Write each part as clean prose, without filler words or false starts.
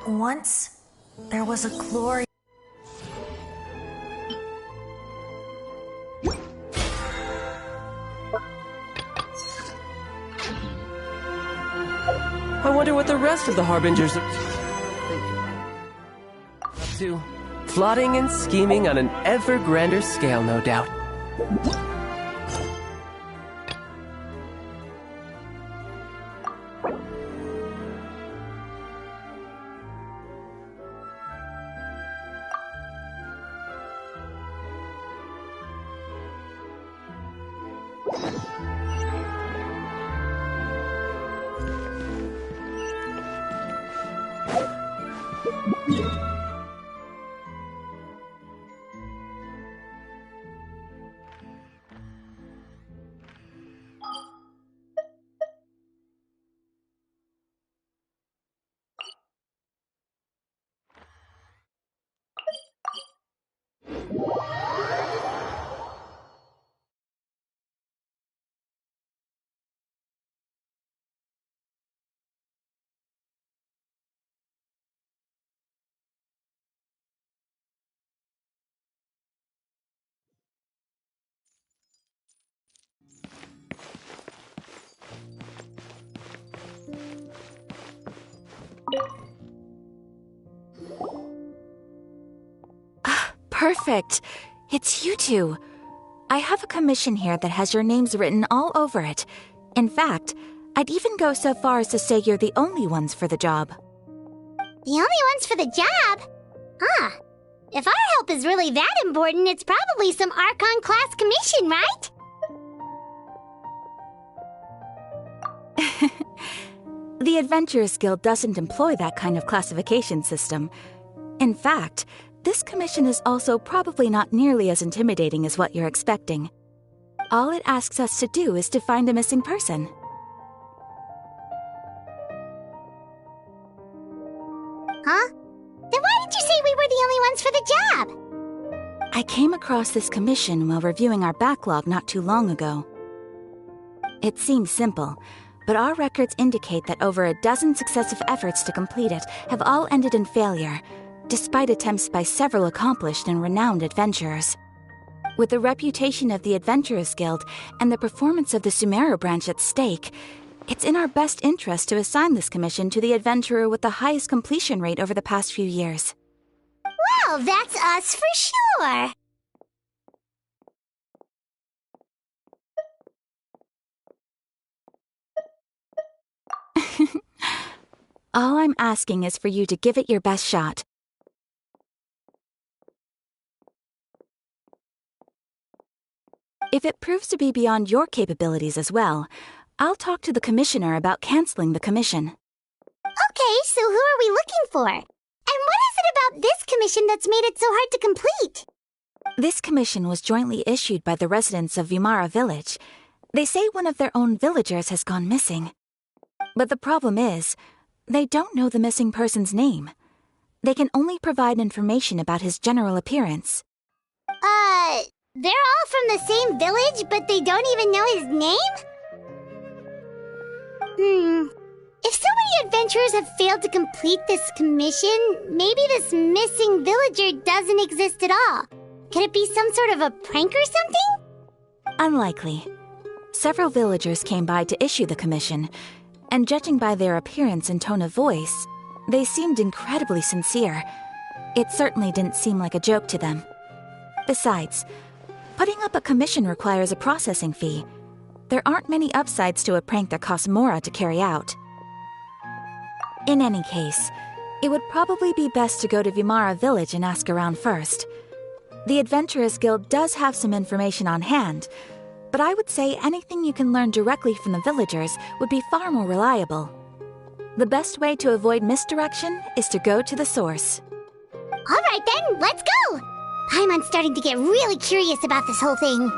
Once, there was a glory. I wonder what the rest of the Harbingers are up to. Plotting and scheming on an ever grander scale, no doubt. Perfect. It's you two. I have a commission here that has your names written all over it. In fact, I'd even go so far as to say you're the only ones for the job. The only ones for the job? Huh. If our help is really that important, it's probably some Archon class commission, right? The Adventurers Guild doesn't employ that kind of classification system. In fact, this commission is also probably not nearly as intimidating as what you're expecting. All it asks us to do is to find a missing person. Huh? Then why did you say we were the only ones for the job? I came across this commission while reviewing our backlog not too long ago. It seems simple, but our records indicate that over a dozen successive efforts to complete it have all ended in failure, despite attempts by several accomplished and renowned adventurers. With the reputation of the Adventurers Guild and the performance of the Sumeru branch at stake, it's in our best interest to assign this commission to the adventurer with the highest completion rate over the past few years. Well, that's us for sure. All I'm asking is for you to give it your best shot. If it proves to be beyond your capabilities as well, I'll talk to the commissioner about canceling the commission. Okay, so who are we looking for? And what is it about this commission that's made it so hard to complete? This commission was jointly issued by the residents of Vimara Village. They say one of their own villagers has gone missing. But the problem is, they don't know the missing person's name. They can only provide information about his general appearance. They're all from the same village, but they don't even know his name? If so many adventurers have failed to complete this commission, maybe this missing villager doesn't exist at all. Could it be some sort of a prank or something? Unlikely. Several villagers came by to issue the commission, and judging by their appearance and tone of voice, they seemed incredibly sincere. It certainly didn't seem like a joke to them. Besides, putting up a commission requires a processing fee. There aren't many upsides to a prank that costs Mora to carry out. In any case, it would probably be best to go to Vimara Village and ask around first. The Adventurers Guild does have some information on hand, but I would say anything you can learn directly from the villagers would be far more reliable. The best way to avoid misdirection is to go to the source. All right then, let's go! Paimon's starting to get really curious about this whole thing.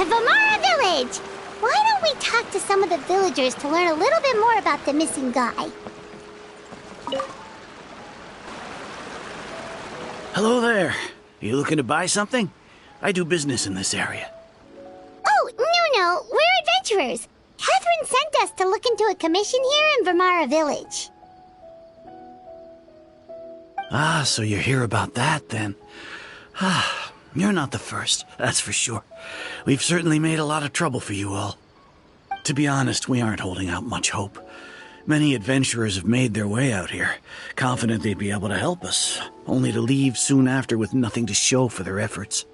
to Vamara Village! Why don't we talk to some of the villagers to learn a little bit more about the missing guy? Hello there. You looking to buy something? I do business in this area. Oh, no, we're adventurers. Catherine sent us to look into a commission here in Vamara Village. Ah, so you're here about that, then. Ah, you're not the first, that's for sure. We've certainly made a lot of trouble for you all. To be honest, we aren't holding out much hope. Many adventurers have made their way out here, confident they'd be able to help us, only to leave soon after with nothing to show for their efforts.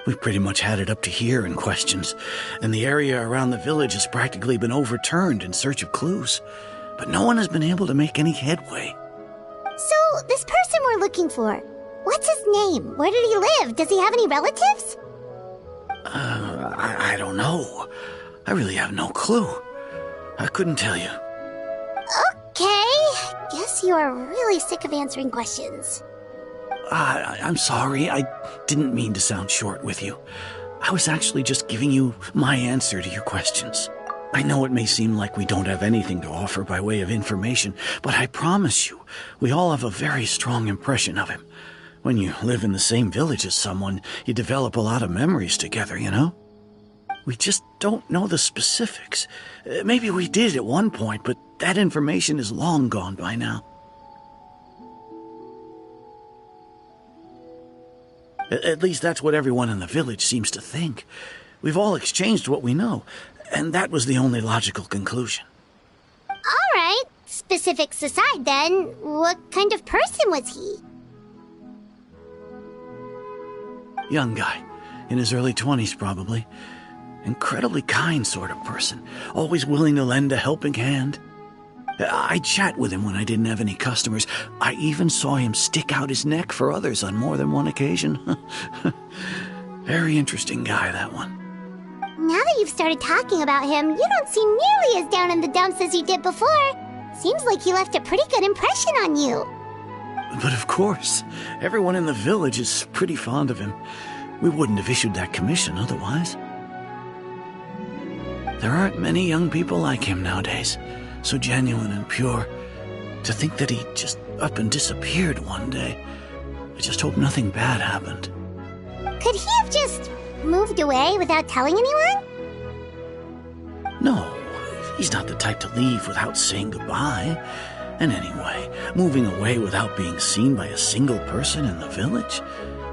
We've pretty much had it up to here in questions, and the area around the village has practically been overturned in search of clues, but no one has been able to make any headway. So, this person we're looking for, what's his name? Where did he live? Does he have any relatives? I don't know. I really have no clue. I couldn't tell you. Okay, guess you are really sick of answering questions. I'm sorry, I didn't mean to sound short with you. I was actually just giving you my answer to your questions. I know it may seem like we don't have anything to offer by way of information, but I promise you, we all have a very strong impression of him. When you live in the same village as someone, you develop a lot of memories together, you know? We just don't know the specifics. Maybe we did at one point, but that information is long gone by now. At least that's what everyone in the village seems to think. We've all exchanged what we know, and that was the only logical conclusion. All right, specifics aside then, what kind of person was he? Young guy, in his early 20s probably. Incredibly kind sort of person, always willing to lend a helping hand. I'd chat with him when I didn't have any customers. I even saw him stick out his neck for others on more than one occasion. Very interesting guy, that one. Now that you've started talking about him, you don't seem nearly as down in the dumps as you did before. Seems like he left a pretty good impression on you. But of course, everyone in the village is pretty fond of him. We wouldn't have issued that commission otherwise. There aren't many young people like him nowadays, so genuine and pure. To think that he just up and disappeared one day. I just hope nothing bad happened. Could he have just moved away without telling anyone? No, he's not the type to leave without saying goodbye. And anyway, moving away without being seen by a single person in the village?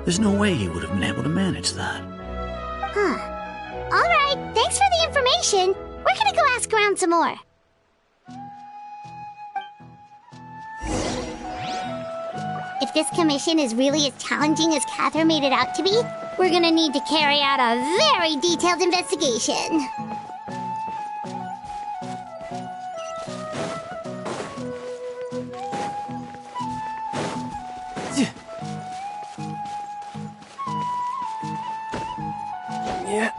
There's no way he would have been able to manage that. Huh. All right, thanks for the information. We're gonna go ask around some more. If this commission is really as challenging as Catherine made it out to be, we're gonna need to carry out a very detailed investigation. Yeah.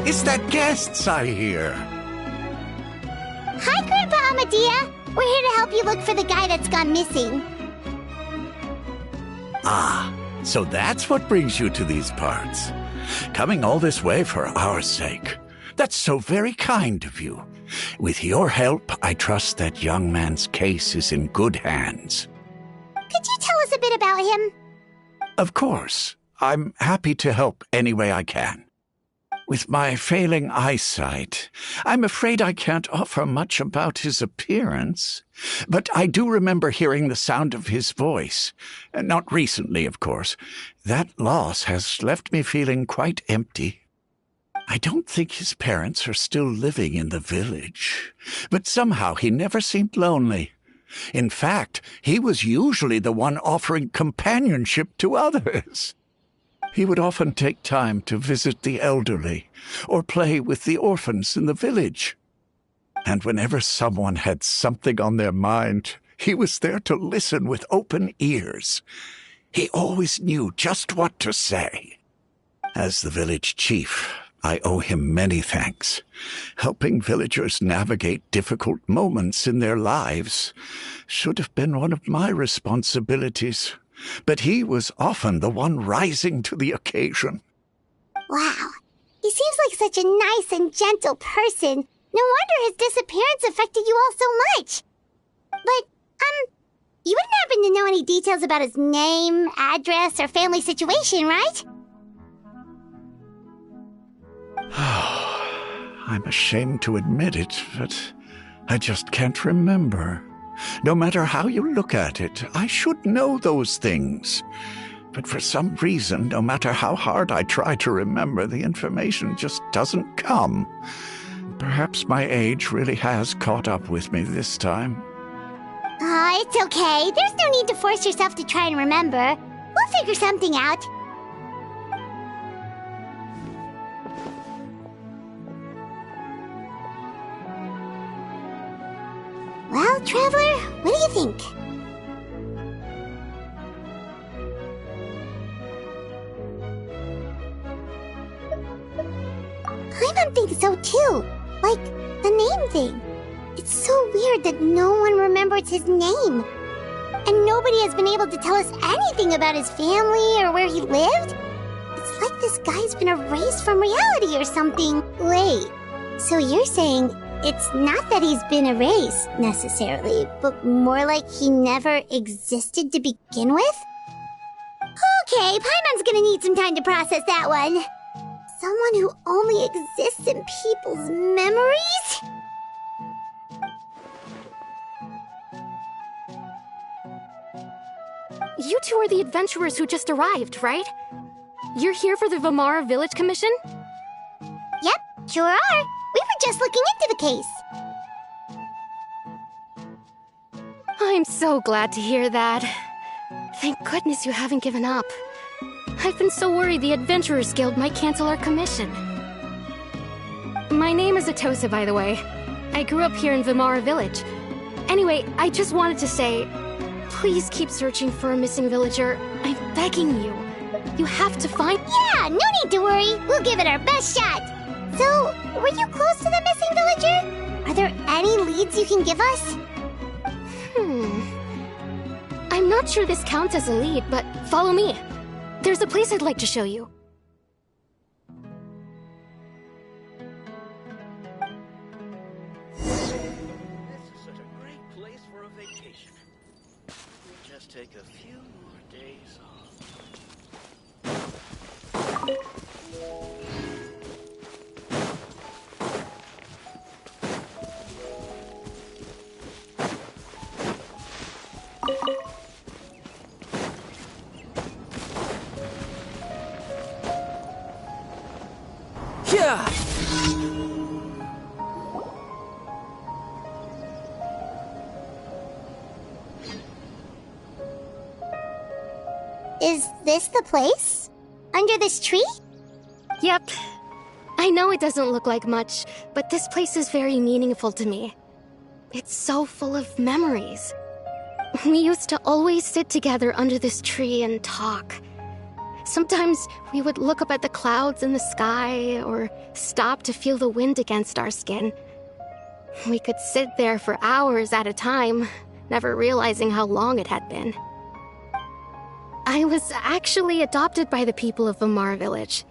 It's the guests I hear. Hi, Grandpa Amadea. We're here to help you look for the guy that's gone missing. Ah, so that's what brings you to these parts. Coming all this way for our sake. That's so very kind of you. With your help, I trust that young man's case is in good hands. Could you tell us a bit about him? Of course. I'm happy to help any way I can. With my failing eyesight, I'm afraid I can't offer much about his appearance. But I do remember hearing the sound of his voice. Not recently, of course. That loss has left me feeling quite empty. I don't think his parents are still living in the village. But somehow he never seemed lonely. In fact, he was usually the one offering companionship to others. He would often take time to visit the elderly or play with the orphans in the village. And whenever someone had something on their mind, He was there to listen with open ears. He always knew just what to say. As the village chief, I owe him many thanks. Helping villagers navigate difficult moments in their lives should have been one of my responsibilities, but he was often the one rising to the occasion. Wow. He seems like such a nice and gentle person. No wonder his disappearance affected you all so much. But, you wouldn't happen to know any details about his name, address, or family situation, right? I'm ashamed to admit it, but I just can't remember. No matter how you look at it, I should know those things. But for some reason, no matter how hard I try to remember, the information just doesn't come. Perhaps my age really has caught up with me this time. It's okay. There's no need to force yourself to try and remember. We'll figure something out. Well, Traveler, what do you think? I think so too. Like, the name thing. It's so weird that no one remembers his name. And nobody has been able to tell us anything about his family or where he lived. It's like this guy's been erased from reality or something. Wait, so you're saying it's not that he's been erased, necessarily, but more like he never existed to begin with? Okay, Paimon's gonna need some time to process that one. Someone who only exists in people's memories? You two are the adventurers who just arrived, right? You're here for the Vamara Village Commission? Yep, sure are. We were just looking into the case. I'm so glad to hear that. Thank goodness you haven't given up. I've been so worried the Adventurers Guild might cancel our commission. My name is Atosa, by the way. I grew up here in Vamara Village. Anyway, I just wanted to say, please keep searching for a missing villager. I'm begging you. You have to find— Yeah, no need to worry. We'll give it our best shot. So, were you close to the missing villager? Are there any leads you can give us? I'm not sure this counts as a lead, but follow me. There's a place I'd like to show you. This is such a great place for a vacation. We'll just take a few more days Yeah! Is this the place? Under this tree? Yep. I know it doesn't look like much, but this place is very meaningful to me. It's so full of memories. We used to always sit together under this tree and talk. Sometimes we would look up at the clouds in the sky, or stop to feel the wind against our skin. We could sit there for hours at a time, never realizing how long it had been. I was actually adopted by the people of Vamara Village.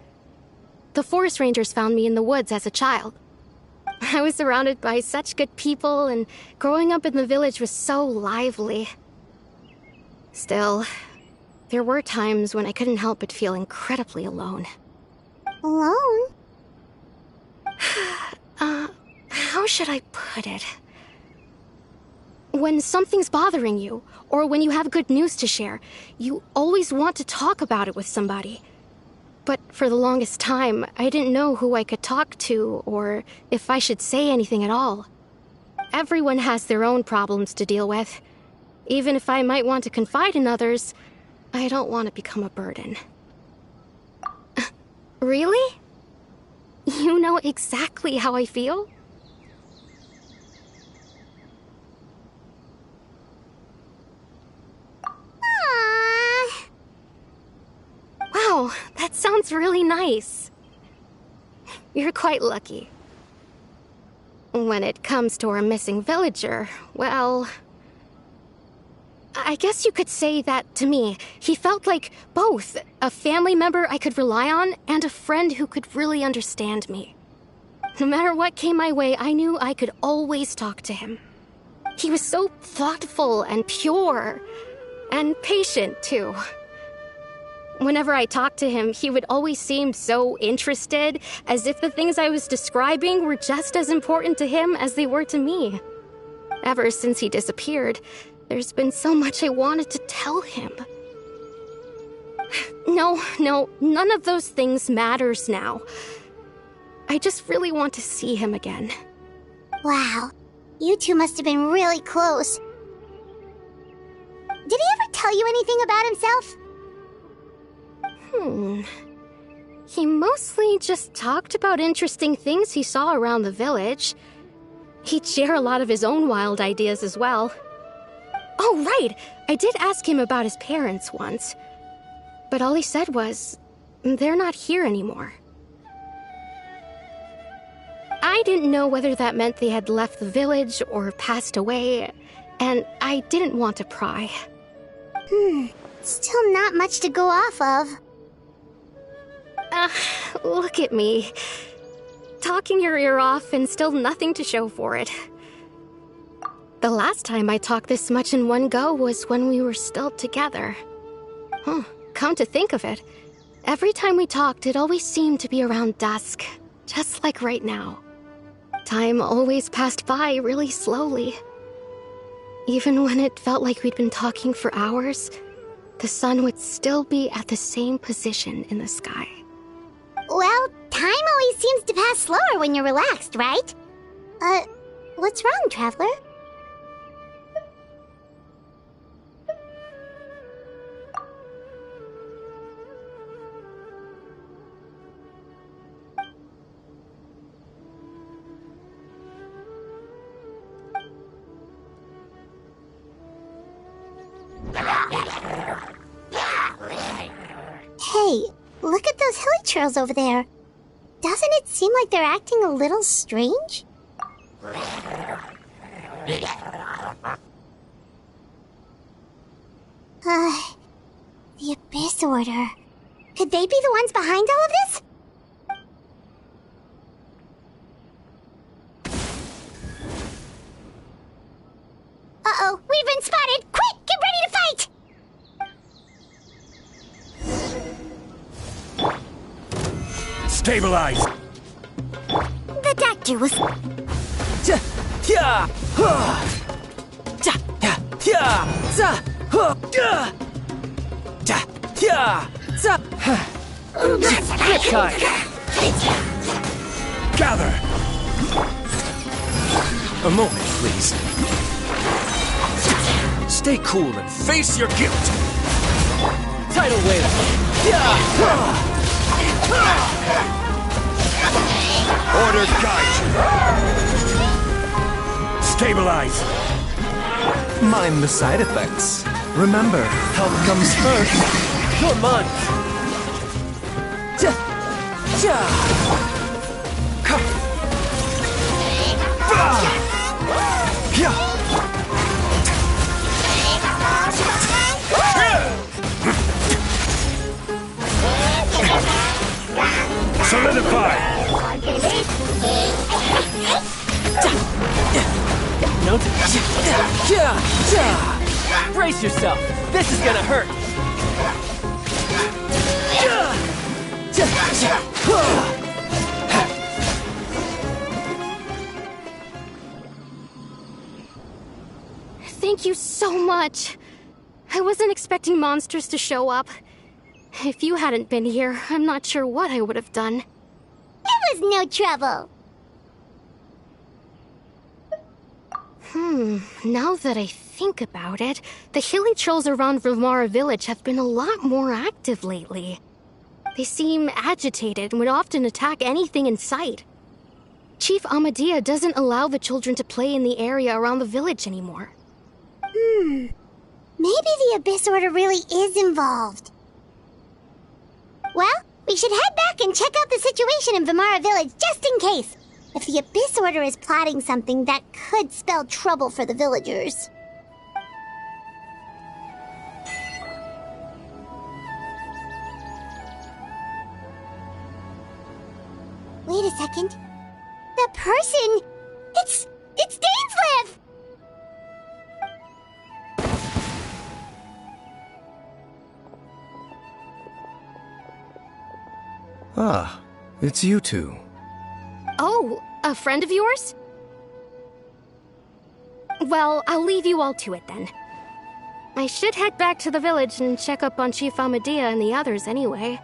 The forest rangers found me in the woods as a child. I was surrounded by such good people, and growing up in the village was so lively. Still, there were times when I couldn't help but feel incredibly alone. Alone? How should I put it? When something's bothering you, or when you have good news to share, you always want to talk about it with somebody. But for the longest time, I didn't know who I could talk to, or if I should say anything at all. Everyone has their own problems to deal with. Even if I might want to confide in others, I don't want to become a burden. Really? You know exactly how I feel? sounds really nice. You're quite lucky. When it comes to our missing villager, well... I guess you could say that to me. He felt like both a family member I could rely on and a friend who could really understand me. No matter what came my way, I knew I could always talk to him. He was so thoughtful and pure, and patient too. Whenever I talked to him, he would always seem so interested, as if the things I was describing were just as important to him as they were to me. Ever since he disappeared, there's been so much I wanted to tell him. No, none of those things matters now. I just really want to see him again. Wow, you two must have been really close. Did he ever tell you anything about himself? He mostly just talked about interesting things he saw around the village. He'd share a lot of his own wild ideas as well. Oh, right! I did ask him about his parents once. But all he said was, they're not here anymore. I didn't know whether that meant they had left the village or passed away, and I didn't want to pry. Still not much to go off of. Look at me. Talking your ear off and still nothing to show for it. The last time I talked this much in one go was when we were still together. Come to think of it, every time we talked, it always seemed to be around dusk, just like right now. Time always passed by really slowly. Even when it felt like we'd been talking for hours, the sun would still be at the same position in the sky. Well, time always seems to pass slower when you're relaxed, right? What's wrong, Traveler? Hey, look at those hilichurls over there. Doesn't it seem like they're acting a little strange? The Abyss Order. Could they be the ones behind all of this? Uh-oh, we've been spotted! Quick, get ready to fight! Stabilize! The doctor was... Grip time! Gather! A moment, please. Stay cool and face your guilt! Tidal wave! Order guide you! Stabilize! Mind the side effects. Remember, health comes first. Come on! Solidify! No. Brace yourself. This is gonna hurt. Thank you so much. I wasn't expecting monsters to show up. If you hadn't been here, I'm not sure what I would have done. It was no trouble. Now that I think about it, the hilichurls around Ramara village have been a lot more active lately. They seem agitated and would often attack anything in sight. Chief Amadea doesn't allow the children to play in the area around the village anymore. Maybe the Abyss Order really is involved. Well, We should head back and check out the situation in Vimara Village just in case. If the Abyss Order is plotting something, that could spell trouble for the villagers. Wait a second. That person... It's Dainslev! Ah, it's you two. Oh, a friend of yours? Well, I'll leave you all to it then. I should head back to the village and check up on Chief Amadea and the others anyway.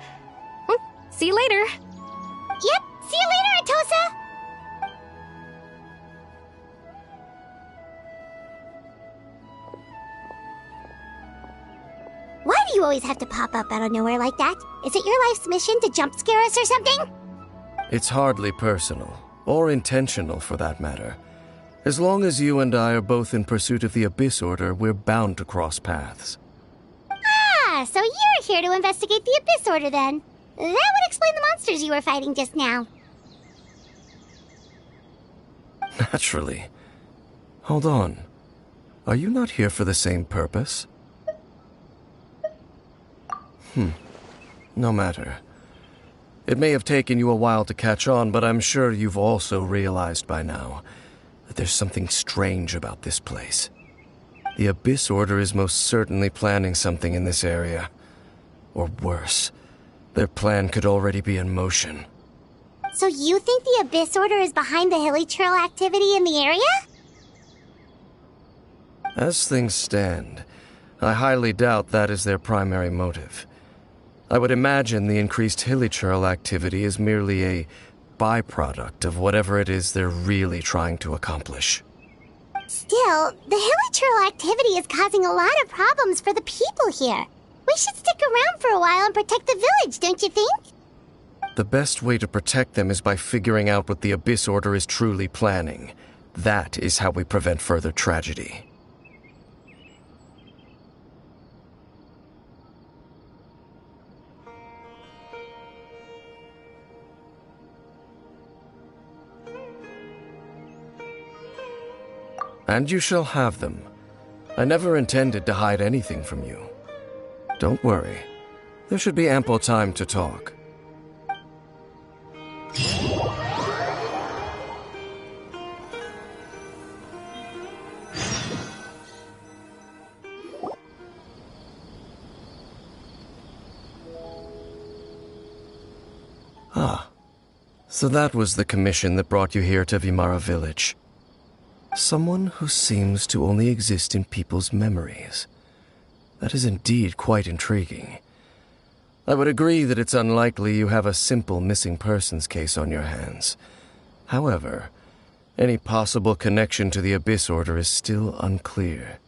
See you later. Yep, see you later, Atosa! Why do you always have to pop up out of nowhere like that? Is it your life's mission to jump scare us or something? It's hardly personal, or intentional for that matter. As long as you and I are both in pursuit of the Abyss Order, we're bound to cross paths. Ah, so you're here to investigate the Abyss Order then. That would explain the monsters you were fighting just now. Naturally. Hold on. Are you not here for the same purpose? No matter. It may have taken you a while to catch on, but I'm sure you've also realized by now that there's something strange about this place. The Abyss Order is most certainly planning something in this area. Or worse, their plan could already be in motion. So you think the Abyss Order is behind the hilly trail activity in the area? As things stand, I highly doubt that is their primary motive. I would imagine the increased hilichurl activity is merely a byproduct of whatever it is they're really trying to accomplish. Still, the hilichurl activity is causing a lot of problems for the people here. We should stick around for a while and protect the village, don't you think? The best way to protect them is by figuring out what the Abyss Order is truly planning. That is how we prevent further tragedy. And you shall have them. I never intended to hide anything from you. Don't worry. There should be ample time to talk. Ah, so that was the commission that brought you here to Vimara Village. Someone who seems to only exist in people's memories. That is indeed quite intriguing. I would agree that it's unlikely you have a simple missing persons case on your hands. However, any possible connection to the Abyss Order is still unclear.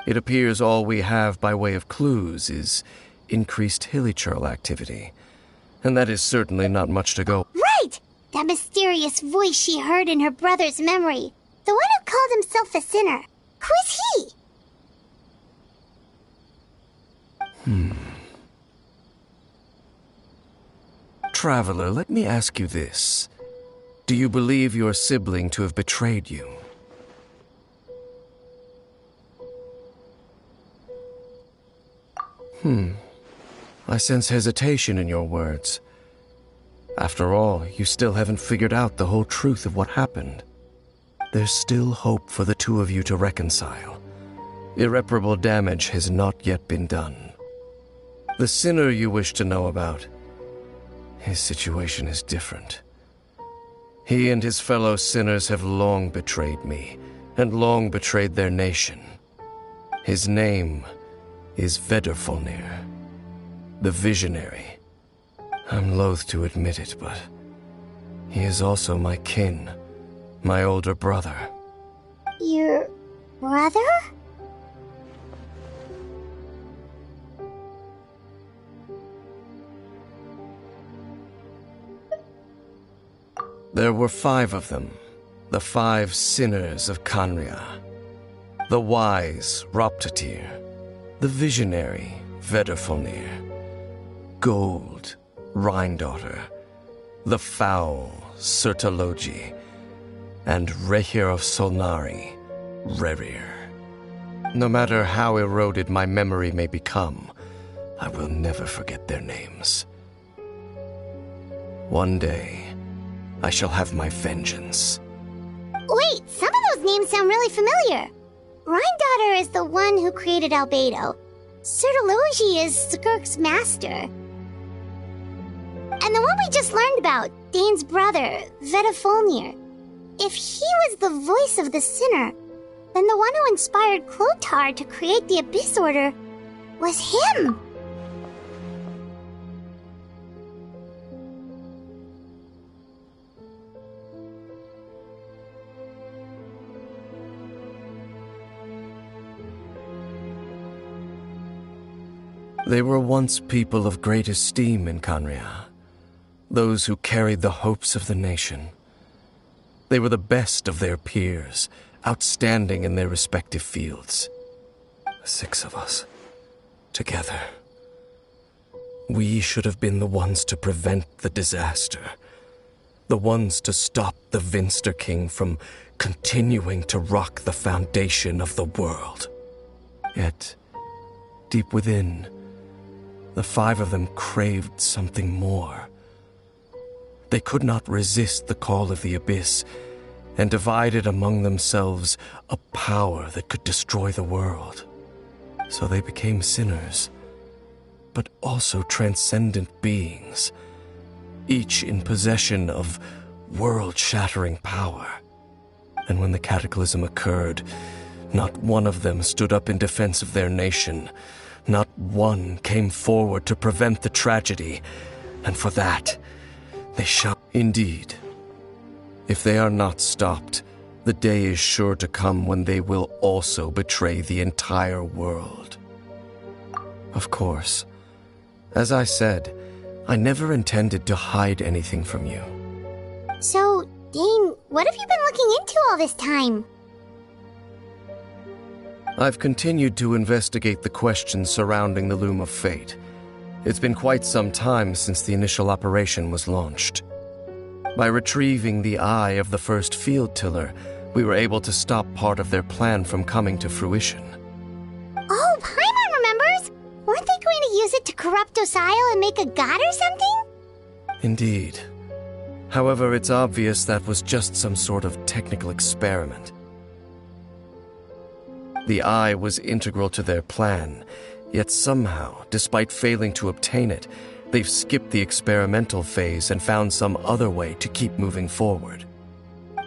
It appears all we have by way of clues is increased hilichurl activity, and that is certainly not much to go. Right! That mysterious voice she heard in her brother's memory. The one who called himself a sinner. Who is he? Traveler, let me ask you this. Do you believe your sibling to have betrayed you? I sense hesitation in your words. After all, you still haven't figured out the whole truth of what happened. There's still hope for the two of you to reconcile. Irreparable damage has not yet been done. The sinner you wish to know about, his situation is different. He and his fellow sinners have long betrayed me, and long betrayed their nation. His name is Vedrfolnir, the Visionary. I'm loath to admit it, but he is also my kin. My older brother. Your brother? There were 5 of them, the 5 sinners of Kanria. The wise, Roptatir. The visionary, Vedrfolnir. Gold, Rhine-daughter, the foul Sertologi, and Rehir of Solnari, Rerir. No matter how eroded my memory may become, I will never forget their names. One day, I shall have my vengeance. Wait, some of those names sound really familiar. Rhine-daughter is the one who created Albedo. Sertologi is Skirk's master. And the one we just learned about, Dane's brother, Vedafulnir. If he was the voice of the sinner, then the one who inspired Clothar to create the Abyss Order was him. They were once people of great esteem in Khaenri'ah, those who carried the hopes of the nation. They were the best of their peers, outstanding in their respective fields. 6 of us, together. We should have been the ones to prevent the disaster, the ones to stop the Vinster King from continuing to rock the foundation of the world. Yet, deep within, the 5 of them craved something more. They could not resist the call of the Abyss, and divided among themselves a power that could destroy the world. So they became sinners, but also transcendent beings, each in possession of world-shattering power. And when the cataclysm occurred, not one of them stood up in defense of their nation. Not one came forward to prevent the tragedy, and for that, they shall. Indeed, if they are not stopped, the day is sure to come when they will also betray the entire world. Of course, as I said, I never intended to hide anything from you. So, Dane, what have you been looking into all this time? I've continued to investigate the questions surrounding the Loom of Fate. It's been quite some time since the initial operation was launched. By retrieving the eye of the first field tiller, we were able to stop part of their plan from coming to fruition. Oh, Paimon remembers! Weren't they going to use it to corrupt Osial and make a god or something? Indeed. However, it's obvious that was just some sort of technical experiment. The eye was integral to their plan, yet somehow, despite failing to obtain it, they've skipped the experimental phase and found some other way to keep moving forward.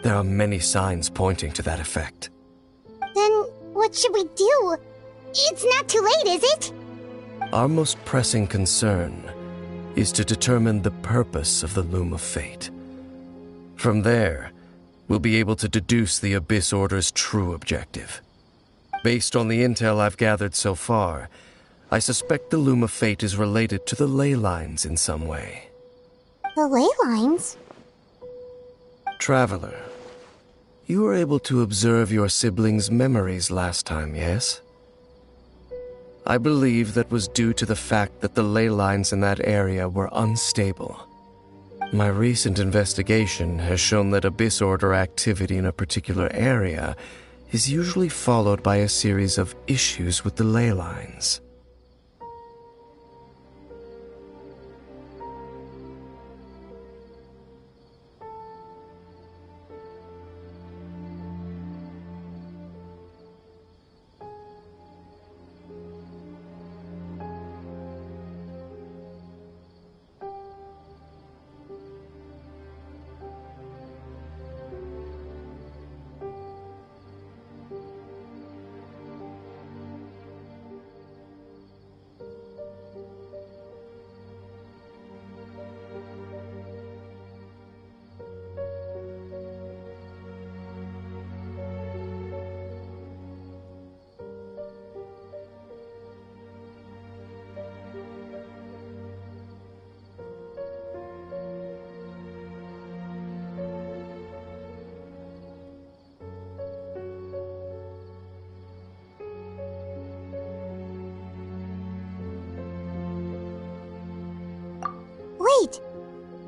There are many signs pointing to that effect. Then what should we do? It's not too late, is it? Our most pressing concern is to determine the purpose of the Loom of Fate. From there, we'll be able to deduce the Abyss Order's true objective. Based on the intel I've gathered so far, I suspect the Loom of Fate is related to the ley lines in some way. The ley lines? Traveler, you were able to observe your siblings' memories last time, yes? I believe that was due to the fact that the ley lines in that area were unstable. My recent investigation has shown that Abyss Order activity in a particular area is usually followed by a series of issues with the ley lines.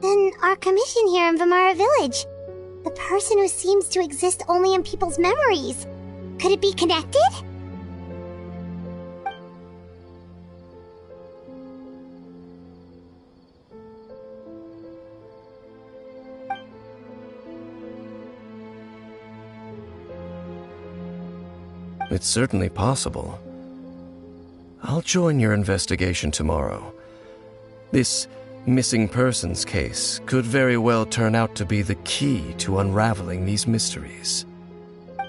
Then our commission here in Vamara Village. The person who seems to exist only in people's memories. Could it be connected? It's certainly possible. I'll join your investigation tomorrow. This missing persons case could very well turn out to be the key to unraveling these mysteries.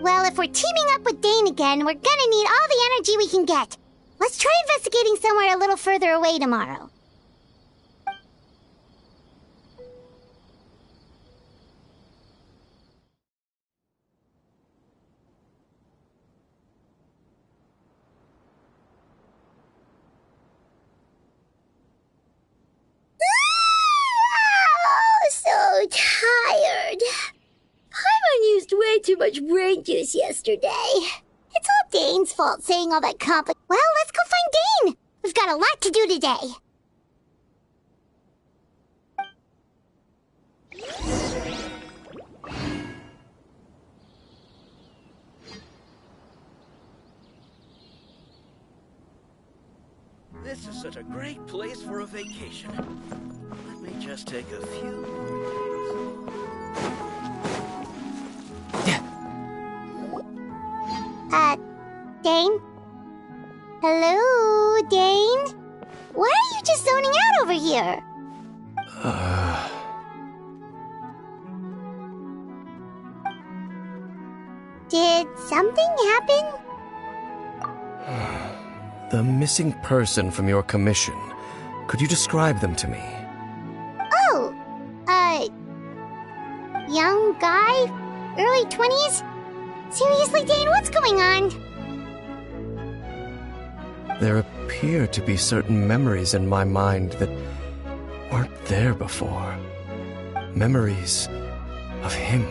Well, if we're teaming up with Dane again, we're gonna need all the energy we can get. Let's try investigating somewhere a little further away tomorrow. So tired. Paimon used way too much brain juice yesterday. It's all Dane's fault saying all that Well, let's go find Dane. We've got a lot to do today. This is such a great place for a vacation. Let me just take a few more days. Dane? Hello, Dane? Why are you just zoning out over here? Did something happen? The missing person from your commission. Could you describe them to me? Oh, young guy? Early 20s? Seriously, Dane, what's going on? There appear to be certain memories in my mind that weren't there before. Memories of him.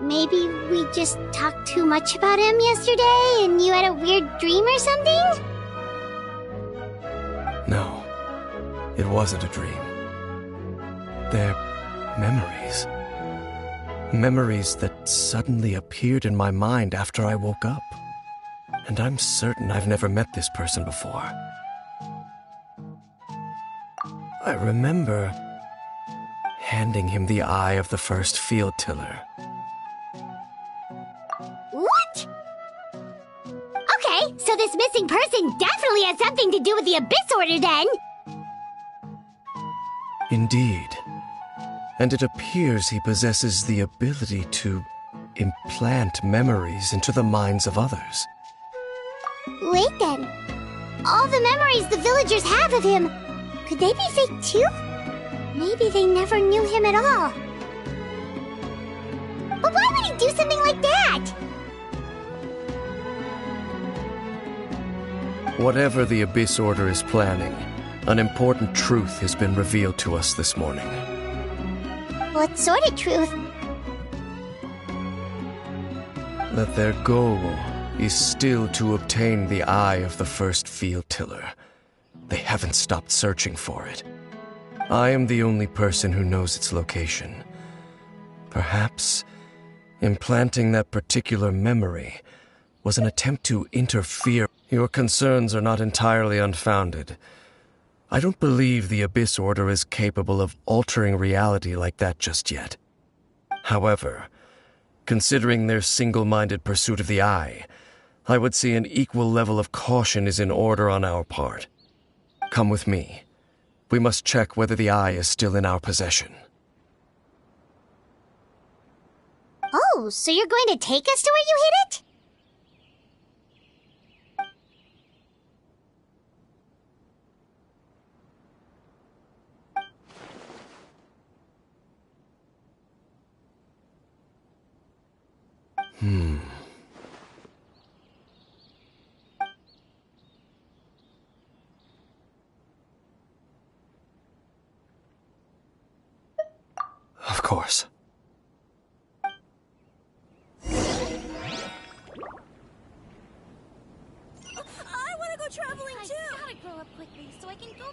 Maybe we just talked too much about him yesterday and you had a weird dream or something? No, it wasn't a dream. They're memories. Memories that suddenly appeared in my mind after I woke up. And I'm certain I've never met this person before. I remember handing him the eye of the first field tiller. What? Okay, so this missing person definitely has something to do with the Abyss Order then! Indeed. And it appears he possesses the ability to implant memories into the minds of others. Wait then. All the memories the villagers have of him, could they be fake too? Maybe they never knew him at all. But why would he do something like that? Whatever the Abyss Order is planning, an important truth has been revealed to us this morning. What sort of truth? That their goal is still to obtain the eye of the first field tiller. They haven't stopped searching for it. I am the only person who knows its location. Perhaps implanting that particular memory was an attempt to interfere. Your concerns are not entirely unfounded. I don't believe the Abyss Order is capable of altering reality like that just yet. However, considering their single-minded pursuit of the eye, I would say an equal level of caution is in order on our part. Come with me. We must check whether the eye is still in our possession. Oh, so you're going to take us to where you hid it? Of course. I want to go traveling too. I gotta grow up quickly so I can go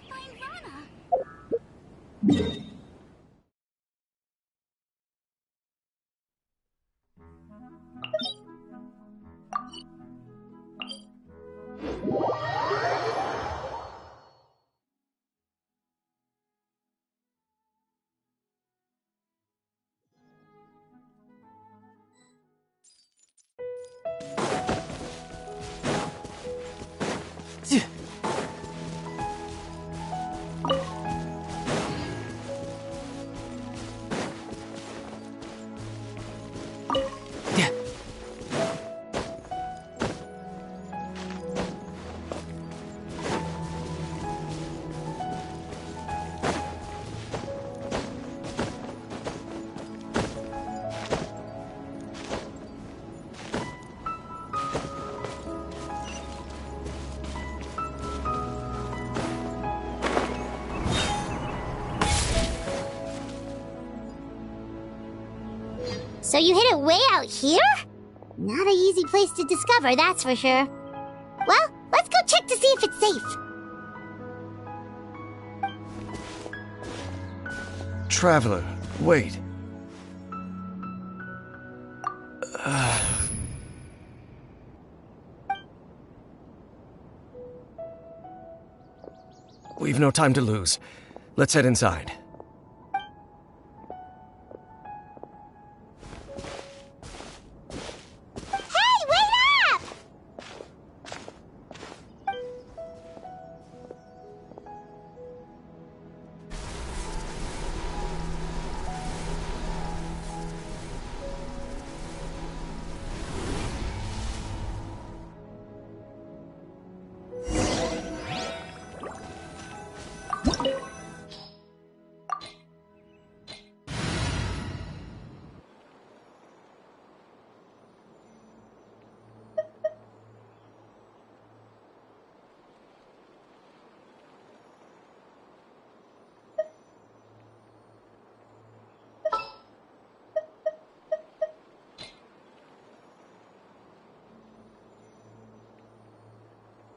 So you hid it way out here? Not an easy place to discover, that's for sure. Well, let's go check to see if it's safe. Traveler, wait. We've no time to lose. Let's head inside. Hey, wait up!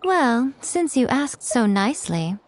Well, since you asked so nicely.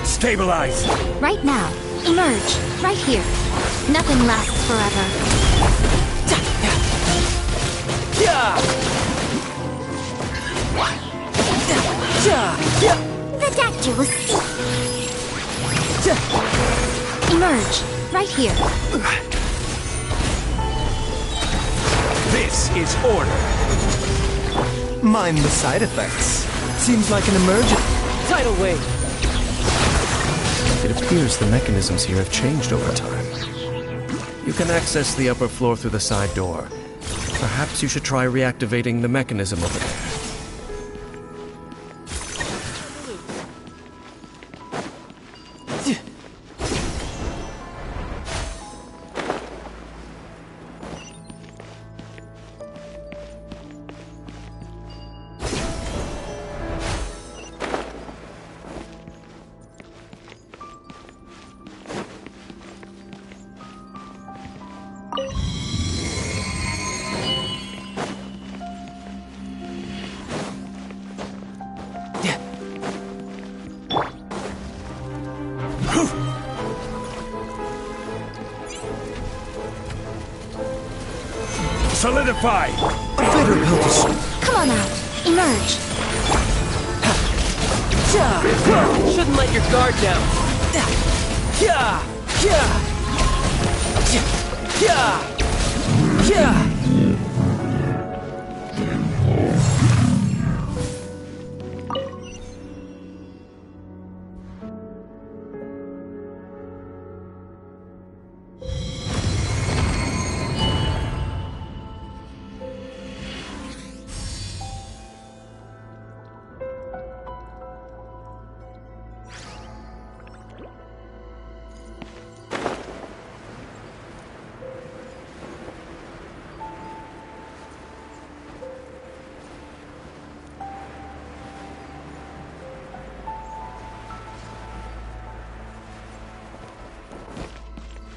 Stabilize! Right now. Emerge. Right here. Nothing lasts forever. The danger will cease. Emerge. Right here. This is order. Mind the side effects. Seems like an emergency. Tidal wave! It appears the mechanisms here have changed over time. You can access the upper floor through the side door. Perhaps you should try reactivating the mechanism over there. Solidify! A bitter pill to swallow. Come on out. Emerge. Shouldn't let your guard down.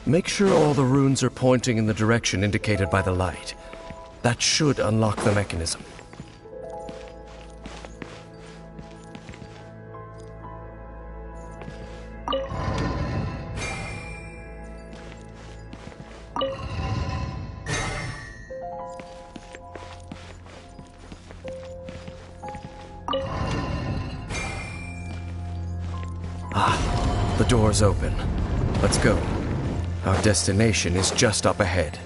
Make sure all the runes are pointing in the direction indicated by the light. That should unlock the mechanism. Ah, the door's open. Let's go. Our destination is just up ahead.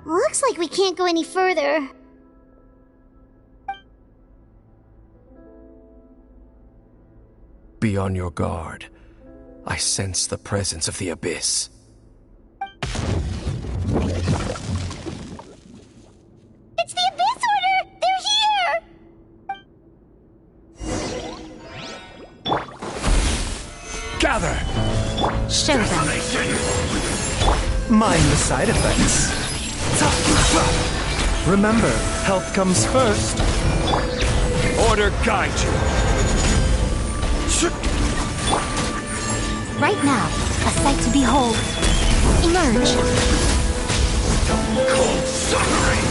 Looks like we can't go any further. Be on your guard. I sense the presence of the Abyss. It's the Abyss Order! They're here! Gather! Show them. Mind the side effects. Remember, health comes first. Order guide you. Right now, a sight to behold. Emerge. Cold suffering!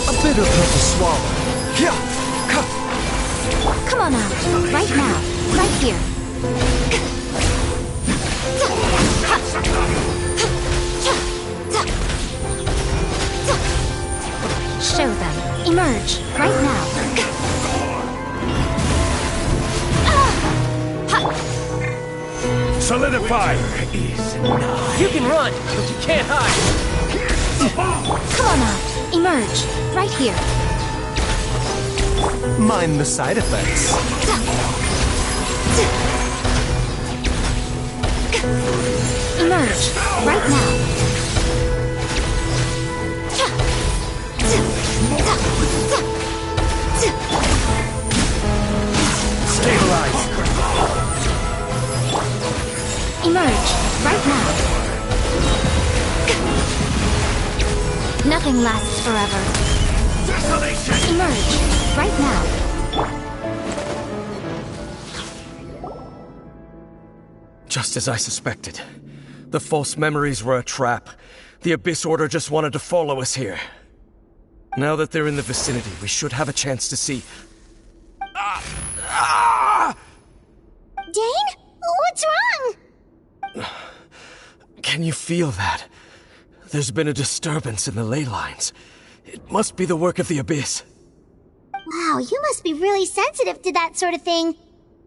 A bitter pill to swallow. Come on out. Right now. Right here. Show them. Emerge. Right now. Solidify! You can run, but you can't hide. Come on out. Emerge. Right here. Mind the side effects. Emerge. Right now. Stabilize! Emerge. Right now. Nothing lasts forever. Emerge. Right now. Just as I suspected. The false memories were a trap. The Abyss Order just wanted to follow us here. Now that they're in the vicinity, we should have a chance to see... Dane? What's wrong? Can you feel that? There's been a disturbance in the ley lines. It must be the work of the Abyss. Wow, you must be really sensitive to that sort of thing.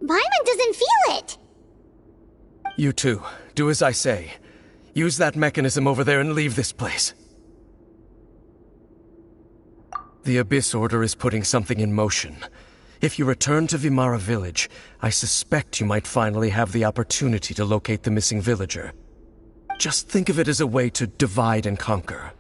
Paimon doesn't feel it. You too. Do as I say. Use that mechanism over there and leave this place. The Abyss Order is putting something in motion. If you return to Vimara Village, I suspect you might finally have the opportunity to locate the missing villager. Just think of it as a way to divide and conquer.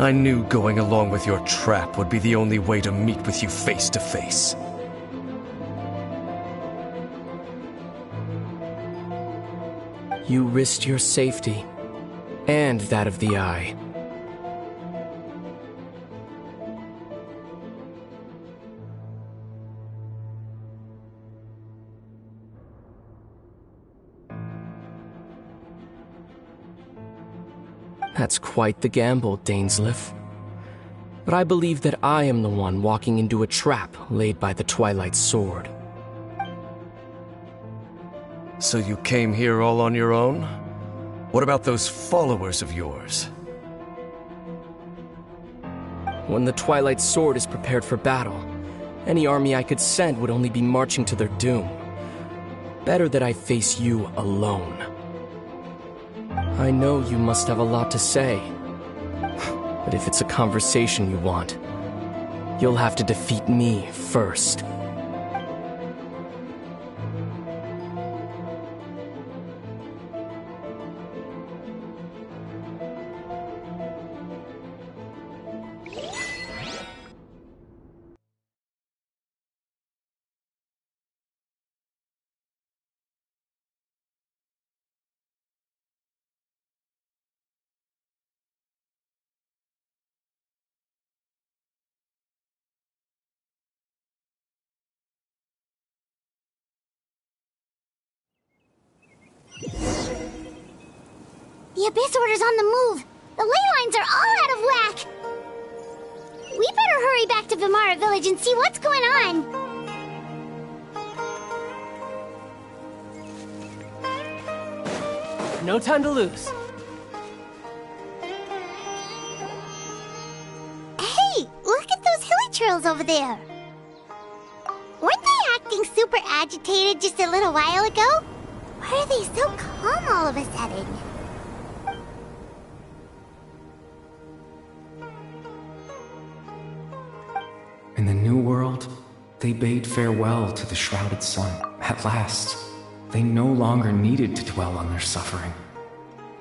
I knew going along with your trap would be the only way to meet with you face to face. You risked your safety, and that of the Eye. That's quite the gamble, Dainsleif. But I believe that I am the one walking into a trap laid by the Twilight Sword. So you came here all on your own? What about those followers of yours? When the Twilight Sword is prepared for battle, any army I could send would only be marching to their doom. Better that I face you alone. I know you must have a lot to say. But if it's a conversation you want, you'll have to defeat me first. The Abyss Order's on the move! The ley lines are all out of whack! We better hurry back to Vimara Village and see what's going on! No time to lose. Hey! Look at those hilly trails over there! Weren't they acting super agitated just a little while ago? Why are they so calm all of a sudden? In the New World, they bade farewell to the shrouded sun. At last, they no longer needed to dwell on their suffering,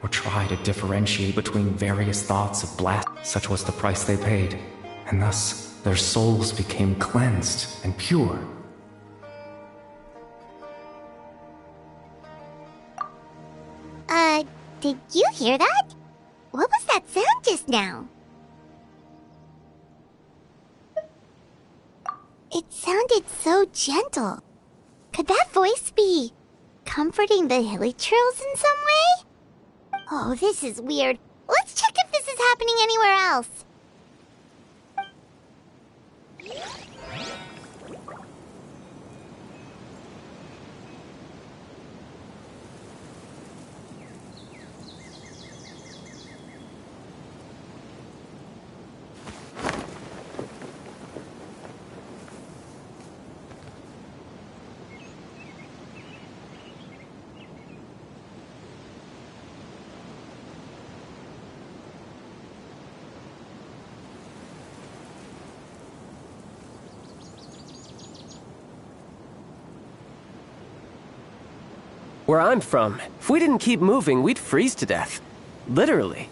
or try to differentiate between various thoughts of blast. Such was the price they paid, and thus their souls became cleansed and pure. Did you hear that? What was that sound just now? It sounded so gentle. Could that voice be comforting the hilly trails in some way? Oh, this is weird. Let's check if this is happening anywhere else. Where I'm from, if we didn't keep moving, we'd freeze to death. Literally.